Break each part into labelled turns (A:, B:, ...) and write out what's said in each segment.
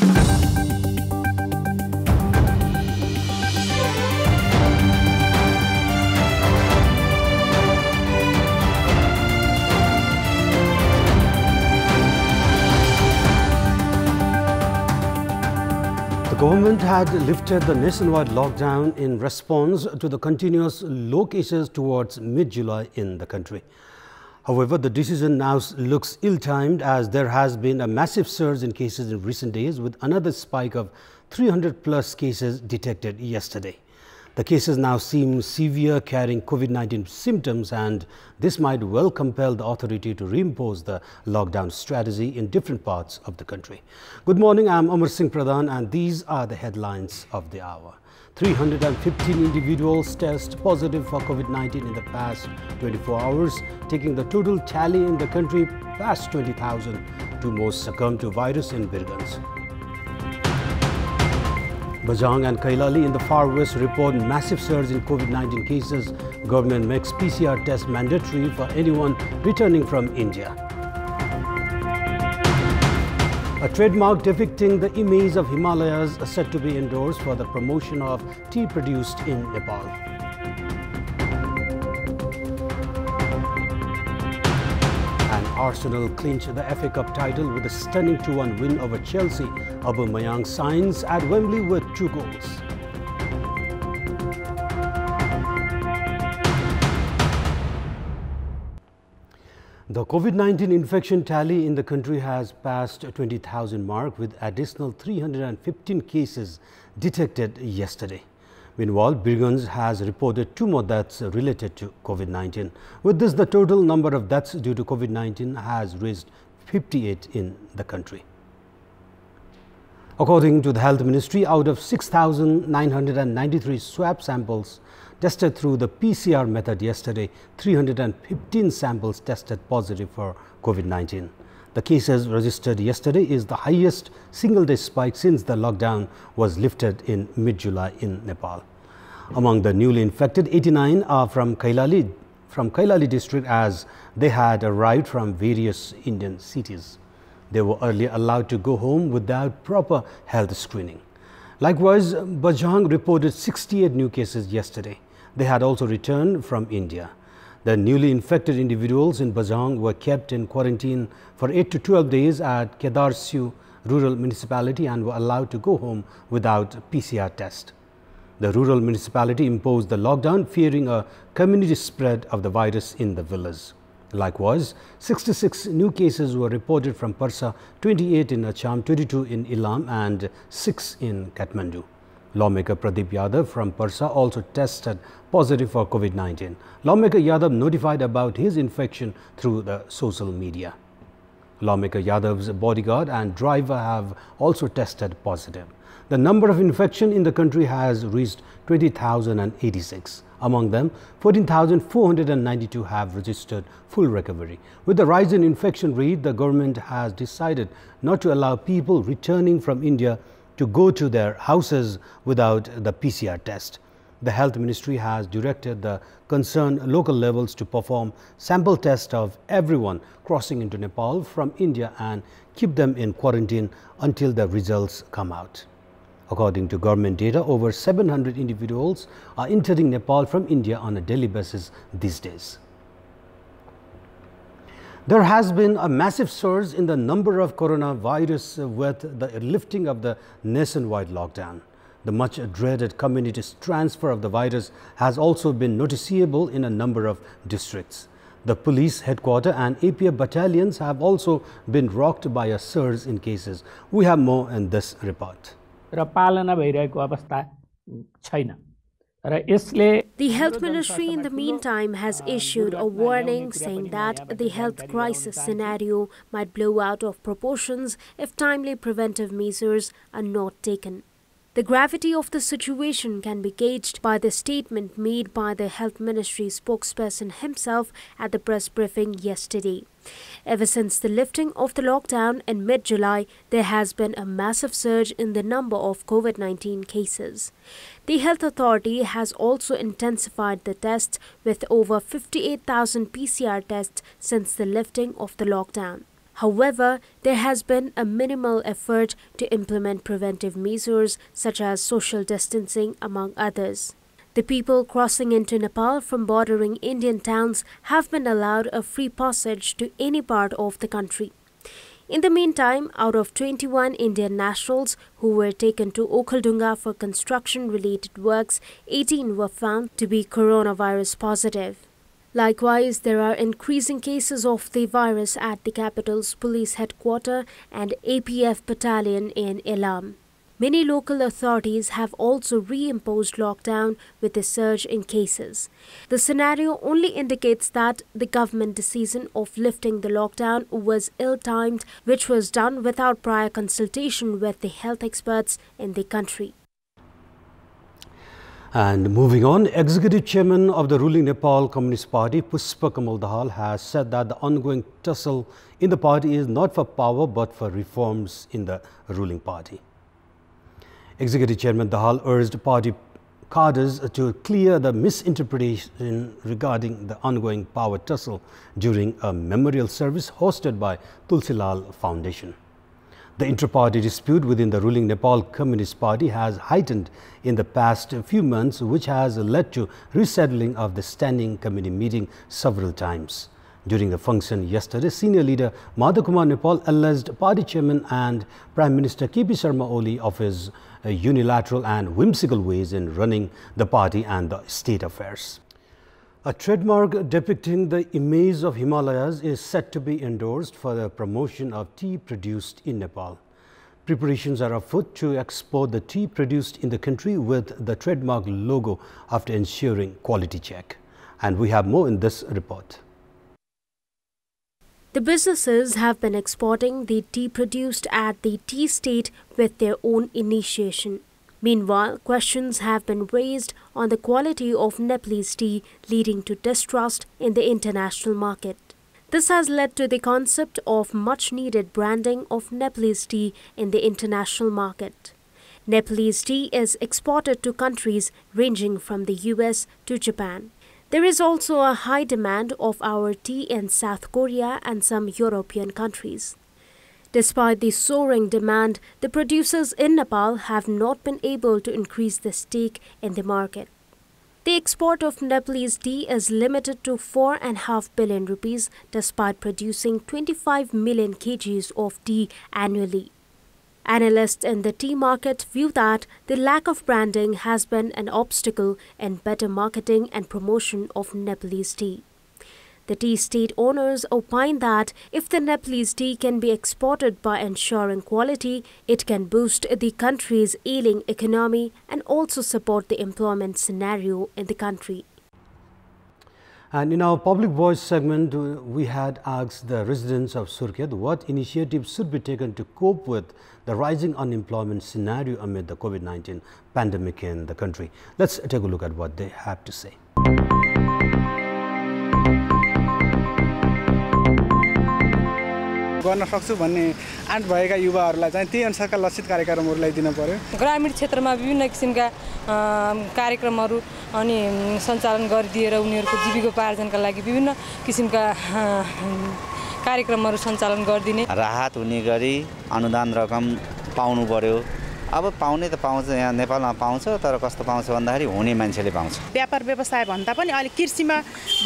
A: The government had lifted the nationwide lockdown in response to the continuous low cases towards mid-July in the country. However, the decision now looks ill-timed as there has been a massive surge in cases in recent days, with another spike of 300+ cases detected yesterday. The cases now seem severe, carrying COVID-19 symptoms, and this might well compel the authority to reimpose the lockdown strategy in different parts of the country. Good morning, I'm Amar Singh Pradhan, and these are the headlines of the hour. 315 individuals test positive for COVID-19 in the past 24 hours, taking the total tally in the country past 20,000. Two more succumbed to virus in Birganj. Bajang and Kailali in the far west report massive surge in COVID-19 cases. Government makes PCR test mandatory for anyone returning from India. A trademark depicting the image of Himalayas is said to be endorsed for the promotion of tea produced in Nepal. And Arsenal clinched the FA Cup title with a stunning 2-1 win over Chelsea. Aubameyang signs at Wembley with 2 goals. The COVID-19 infection tally in the country has passed 20,000 mark, with additional 315 cases detected yesterday. Meanwhile, Birganj has reported 2 more deaths related to COVID-19. With this, the total number of deaths due to COVID-19 has reached 58 in the country. According to the Health Ministry, out of 6,993 swab samples tested through the PCR method yesterday, 315 samples tested positive for COVID-19. The cases registered yesterday is the highest single-day spike since the lockdown was lifted in mid-July in Nepal. Among the newly infected, 89 are from Kailali district, as they had arrived from various Indian cities. They were earlier allowed to go home without proper health screening. Likewise, Bajang reported 68 new cases yesterday. They had also returned from India. The newly infected individuals in Bajang were kept in quarantine for 8 to 12 days at Kedarsiu rural municipality and were allowed to go home without PCR test. The rural municipality imposed the lockdown, fearing a community spread of the virus in the village. Likewise, 66 new cases were reported from Parsa, 28 in Acham, 22 in Ilam and 6 in Kathmandu. Lawmaker Pradeep Yadav from Parsa also tested positive for COVID-19. Lawmaker Yadav notified about his infection through the social media. Lawmaker Yadav's bodyguard and driver have also tested positive. The number of infection in the country has reached 20,086. Among them, 14,492 have registered full recovery. With the rise in infection rate, the government has decided not to allow people returning from India to go to their houses without the PCR test. The Health Ministry has directed the concerned local levels to perform sample tests of everyone crossing into Nepal from India and keep them in quarantine until the results come out. According to government data, over 700 individuals are entering Nepal from India on a daily basis these days. There has been a massive surge in the number of coronavirus with the lifting of the nationwide lockdown. The much dreaded community transfer of the virus has also been noticeable in a number of districts. The police headquarters and APF battalions have also been rocked by a surge in cases. We have more in this report.
B: The
C: Health Ministry in the meantime has issued a warning saying that the health crisis scenario might blow out of proportions if timely preventive measures are not taken. The gravity of the situation can be gauged by the statement made by the Health Ministry spokesperson himself at the press briefing yesterday. Ever since the lifting of the lockdown in mid-July, there has been a massive surge in the number of COVID-19 cases. The health authority has also intensified the tests with over 58,000 PCR tests since the lifting of the lockdown. However, there has been a minimal effort to implement preventive measures such as social distancing, among others. The people crossing into Nepal from bordering Indian towns have been allowed a free passage to any part of the country. In the meantime, out of 21 Indian nationals who were taken to Okhaldunga for construction-related works, 18 were found to be coronavirus positive. Likewise, there are increasing cases of the virus at the capital's police headquarters and APF battalion in Elam. Many local authorities have also reimposed lockdown with a surge in cases. The scenario only indicates that the government decision of lifting the lockdown was ill-timed, which was done without prior consultation with the health experts in the country.
A: And moving on, Executive Chairman of the ruling Nepal Communist Party, Pushpa Kamal Dahal, has said that the ongoing tussle in the party is not for power but for reforms in the ruling party. Executive Chairman Dahal urged party cadres to clear the misinterpretation regarding the ongoing power tussle during a memorial service hosted by Tulsilal Foundation. The inter-party dispute within the ruling Nepal Communist Party has heightened in the past few months, which has led to rescheduling of the standing committee meeting several times. During the function yesterday, senior leader Madhav Kumar Nepal alleged party chairman and Prime Minister KP Sharma Oli of his unilateral and whimsical ways in running the party and the state affairs. A trademark depicting the image of Himalayas is set to be endorsed for the promotion of tea produced in Nepal. Preparations are afoot to export the tea produced in the country with the trademark logo after ensuring quality check. And we have more in this report.
C: The businesses have been exporting the tea produced at the tea state with their own initiation. Meanwhile, questions have been raised on the quality of Nepalese tea, leading to distrust in the international market. This has led to the concept of much-needed branding of Nepalese tea in the international market. Nepalese tea is exported to countries ranging from the US to Japan. There is also a high demand of our tea in South Korea and some European countries. Despite the soaring demand, the producers in Nepal have not been able to increase the stake in the market. The export of Nepalese tea is limited to 4.5 billion rupees despite producing 25 million kgs of tea annually. Analysts in the tea market view that the lack of branding has been an obstacle in better marketing and promotion of Nepalese tea. The tea state owners opine that if the Nepalese tea can be exported by ensuring quality, it can boost the country's ailing economy and also support the employment scenario in the country.
A: And in our public voice segment, we had asked the residents of Surkhet what initiatives should be taken to cope with the rising unemployment scenario amid the COVID-19 pandemic in the country. Let's take a look at what they have to say.
B: गर्न सक्छु भन्ने आँट भएका युवाहरूलाई चाहिँ त्यही अनुसारका लक्षित कार्यक्रमहरू ल्याइदिन पर्यो।
D: ग्रामीण क्षेत्रमा विभिन्न किसिमका कार्यक्रमहरू अनि सञ्चालन गरिदिएर उनीहरूको जीविकोपार्जनका लागि विभिन्न किसिमका कार्यक्रमहरू सञ्चालन गरिदिने
E: राहत हुने गरी अनुदान रकम पाउनु पर्यो। अब पाउने त पाउँछ, यहाँ नेपालमा पाउँछ, तर कस्तो पाउँछ भन्दाखेरि हुने मान्छेले पाउँछ।
F: व्यापार व्यवसाय भन्दा पनि अलि कृषिमा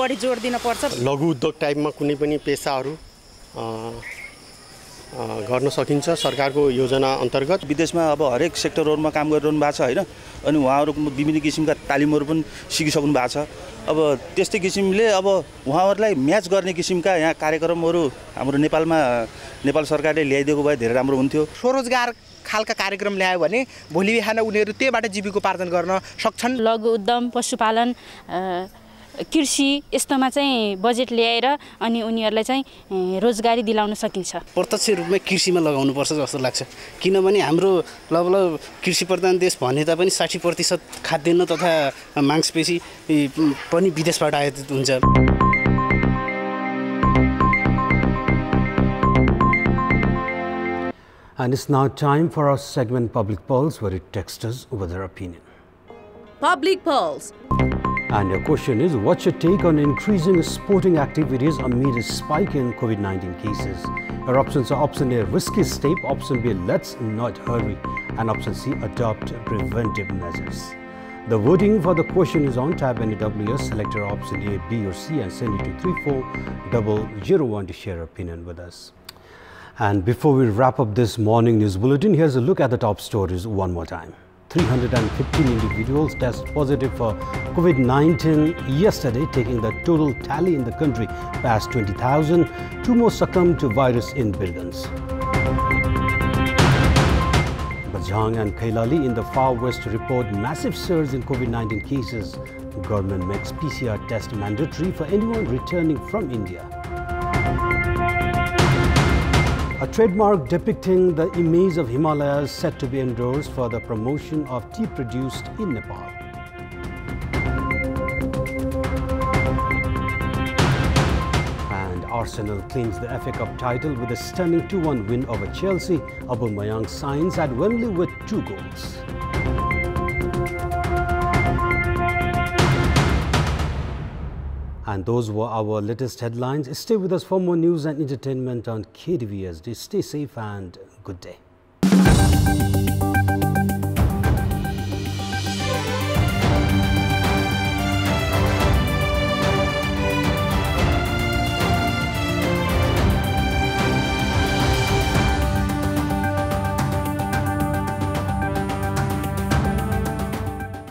F: बढी जोड दिन पर्छ।
G: लघु उद्योग टाइपमा कुनै पनि पेशाहरू गर्न सकिन्छ सरकारको योजना अन्तर्गत।
H: विदेशमा अब हरेक सेक्टरहरुमा काम गरिरहनु भएको छ हैन, अनि उहाँहरुको विभिन्न किसिमका तालिमहरु पनि सिकिसक्नु भएको छ। अब त्यस्तै किसिमले अब उहाँहरुलाई म्याच गर्ने किसिमका यहाँ कार्यक्रमहरु हाम्रो नेपालमा नेपाल सरकारले ल्याइदिएको भए धेरै राम्रो हुन्थ्यो।
F: स्वरोजगार खालका कार्यक्रम ल्यायो भने भोलि बिहान उनीहरु त्यहीबाट जीविकोपार्जन गर्न सक्छन्।
I: लघु उद्यम, पशुपालन, कृषि यस्तोमा चाहिँ बजेट ल्याएर अनि उनीहरुलाई चाहिँ रोजगारी दिलाउन सकिन्छ।
J: प्रत्यक्ष रूपमा कृषिमा लगाउनु पर्छ जस्तो लाग्छ, किनभने हाम्रो लगभग कृषि प्रधान देश भने तापनि 60% खाद्यान्न तथा मांसपेशी पनि विदेशबाट आयात हुन्छ।
A: And it's now time for our segment Public Pulse, where it texts us with their opinion.
K: Public Pulse.
A: And your question is, what's your take on increasing sporting activities amid a spike in COVID-19 cases? Your options are option A, risky step, option B, let's not hurry, and option C, adopt preventive measures. The voting for the question is on. Type any WS, select your option A, B or C and send it to 34001 to share your opinion with us. And before we wrap up this morning news bulletin, here's a look at the top stories one more time. 315 individuals test positive for COVID-19 yesterday, taking the total tally in the country past 20,000. 2 more succumbed to virus in Birgans. Bajang and Kailali in the far west report massive surge in COVID-19 cases. Government makes PCR test mandatory for anyone returning from India. A trademark depicting the image of Himalayas set to be endorsed for the promotion of tea produced in Nepal. And Arsenal claims the FA Cup title with a stunning 2-1 win over Chelsea. Aubameyang signs at Wembley with 2 goals. And those were our latest headlines. Stay with us for more news and entertainment on KTVSD. Stay safe and good day.